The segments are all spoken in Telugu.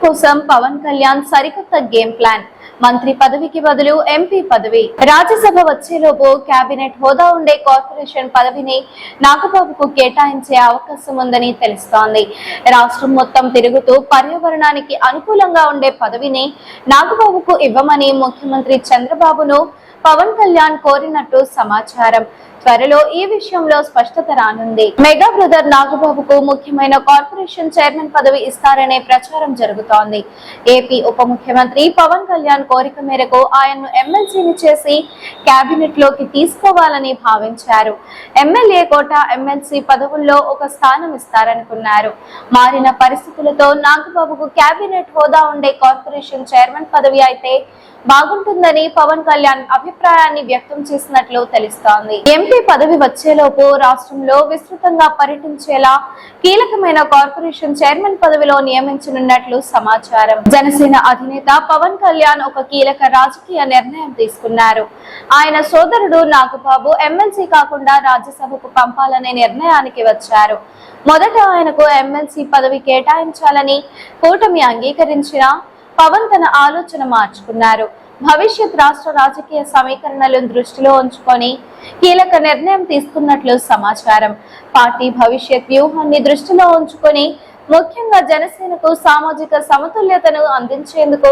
కోసం పవన్ కళ్యాణ్ సరికొత్త గేమ్ ప్లాన్. మంత్రి పదవికి బదులు ఎంపీ పదవి. రాజ్యసభ వచ్చేలోపు కేబినెట్ హోదా ఉండే కార్పొరేషన్ పదవిని నాగబాబుకు కేటాయించే అవకాశం ఉందని తెలుస్తోంది. రాష్ట్రం మొత్తం తిరుగుతూ పర్యావరణానికి అనుకూలంగా ఉండే పదవిని నాగబాబుకు ఇవ్వమని ముఖ్యమంత్రి చంద్రబాబును పవన్ కళ్యాణ్ కోరినట్టు సమాచారం. త్వరలో ఈ విషయంలో స్పష్టత రానుంది. మెగా బ్రదర్ నాగబాబుకు ముఖ్యమైన కార్పొరేషన్ చైర్మన్ పదవి ఇస్తారనే ప్రచారం జరుగుతోంది. ఏపీ ఉప ముఖ్యమంత్రి పవన్ కళ్యాణ్ కోరిక మేరకు ఆయన్ను ఎమ్మెల్సీని చేసి కేబినెట్ లోకి తీసుకోవాలని భావించారు. ఎమ్మెల్యే కోట, ఎమ్మెల్సీ పదవుల్లో ఒక స్థానం ఇస్తారనుకున్నారు. మారిన పరిస్థితులతో నాగబాబుకు కేబినెట్ హోదా ఉండే కార్పొరేషన్ చైర్మన్ పదవి అయితే బాగుంటుందని పవన్ కళ్యాణ్ అభిప్రాయాన్ని వ్యక్తం చేసినట్లు తెలుస్తోంది. ఎంపీ పదవి వచ్చేలోపు రాష్ట్రంలో విస్తృతంగా పర్యటించేలా కీలకమైన కార్పొరేషన్ చైర్మన్ పదవిలో నియమించనున్నట్లు సమాచారం. జనసేన అధినేత పవన్ కళ్యాణ్ ఒక కీలక రాజకీయ నిర్ణయం తీసుకున్నారు. ఆయన సోదరుడు నాగబాబు ఎమ్మెల్సీ కాకుండా రాజ్యసభకు పంపాలనే నిర్ణయానికి వచ్చారు. మొదట ఆయనకు ఎమ్మెల్సీ పదవి కేటాయించాలని కూటమి అంగీకరించిన పవన్ తన ఆలోచన మార్చుకున్నారు. భవిష్యత్ రాష్ట్ర రాజకీయ సమీకరణలను దృష్టిలో ఉంచుకొని కీలక నిర్ణయం తీసుకున్నట్లు సమాచారం. పార్టీ భవిష్యత్ వ్యూహాన్ని దృష్టిలో ఉంచుకొని ముఖ్యంగా జనసేనకు సామాజిక సమతుల్యతను అందించేందుకు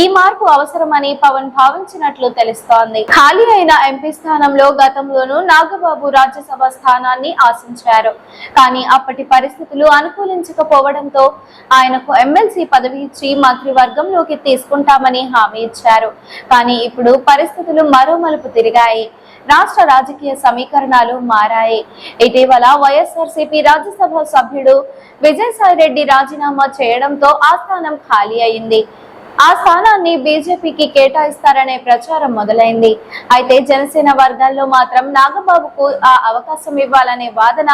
ఈ మార్పు అవసరమని పవన్ భావించినట్లు తెలుస్తోంది. ఖాళీ అయిన ఎంపీ స్థానంలో గతంలోనూ నాగబాబు రాజ్యసభ స్థానాన్ని ఆశించారు. కానీ అప్పటి పరిస్థితులు అనుకూలించకపోవడంతో ఆయనకు ఎమ్మెల్సీ పదవి ఇచ్చి మంత్రివర్గంలోకి తీసుకుంటామని హామీ ఇచ్చారు. కానీ ఇప్పుడు పరిస్థితులు మరో మలుపు తిరిగాయి. రాష్ట్ర రాజకీయ సమీకరణాలు మారాయి. ఇటీవల వైఎస్ఆర్సీపీ రాజ్యసభ సభ్యుడు విజయసాయిరెడ్డి రాజీనామా చేయడంతో ఆ స్థానం ఖాళీ అయింది. ఆ స్థానాన్ని బీజేపీకి కేటాయిస్తారనే ప్రచారం మొదలైంది. అయితే జనసేన వర్గాల్లో మాత్రం నాగబాబుకు ఆ అవకాశం ఇవ్వాలనే వాదన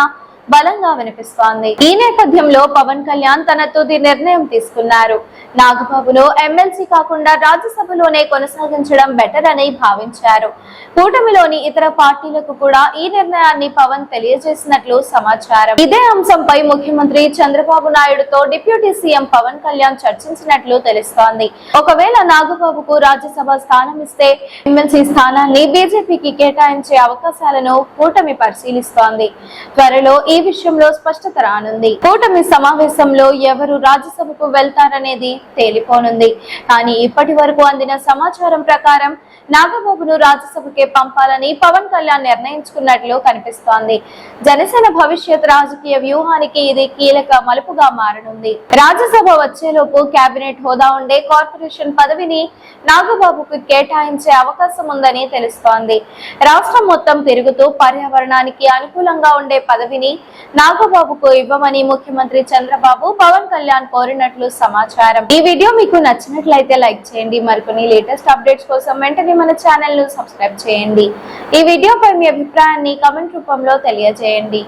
బలంగా వినిపిస్తోంది. ఈ నేపథ్యంలో పవన్ కళ్యాణ్ తన తుది నిర్ణయం తీసుకున్నారు. నాగబాబును ఎమ్మెల్సీ కాకుండా రాజ్యసభలోనే కొనసాగించడం బెటర్ అని భావించారు. కూటమిలోని ఇతర పార్టీలకు కూడా ఈ నిర్ణయాన్ని పవన్ తెలియజేసినట్లు సమాచారం. ఇదే అంశంపై ముఖ్యమంత్రి చంద్రబాబు నాయుడుతో డిప్యూటీ సీఎం పవన్ కళ్యాణ్ చర్చించినట్లు తెలుస్తోంది. ఒకవేళ నాగబాబుకు రాజ్యసభ స్థానం ఇస్తే ఎమ్మెల్సీ స్థానాన్ని బీజేపీకి కేటాయించే అవకాశాలను కూటమి పరిశీలిస్తోంది. త్వరలో ఈ విషయంలో స్పష్టత రానుంది. కూటమి సమావేశంలో ఎవరు రాజ్యసభకు వెళ్తారనేది తేలిపోనుంది. కానీ ఇప్పటి వరకు అందిన సమాచారం ప్రకారం నాగబాబును రాజ్యసభకే పంపాలని పవన్ కళ్యాణ్ నిర్ణయించుకున్నట్లు కనిపిస్తోంది. జనసేన భవిష్యత్ రాజకీయ వ్యూహానికి ఇది కీలక మలుపుగా మారనుంది. రాజ్యసభ వచ్చేలోపు కేబినెట్ హోదా ఉండే కార్పొరేషన్ పదవిని నాగబాబుకు కేటాయించే అవకాశం ఉందని తెలుస్తోంది. రాష్ట్రం మొత్తం తిరుగుతూ పర్యావరణానికి అనుకూలంగా ఉండే పదవిని నాగబాబుకు ఇవ్వమని ముఖ్యమంత్రి చంద్రబాబు పవన్ కళ్యాణ్ కోరినట్లు సమాచారం. ఈ వీడియో మీకు నచ్చినట్లయితే లైక్ చేయండి. మరికొన్ని లేటెస్ట్ అప్డేట్స్ కోసం వెంటనే మన ఛానల్ ను సబ్స్క్రైబ్ చేయండి. ఈ వీడియోపై మీ అభిప్రాయాన్ని కామెంట్ రూపంలో తెలియజేయండి.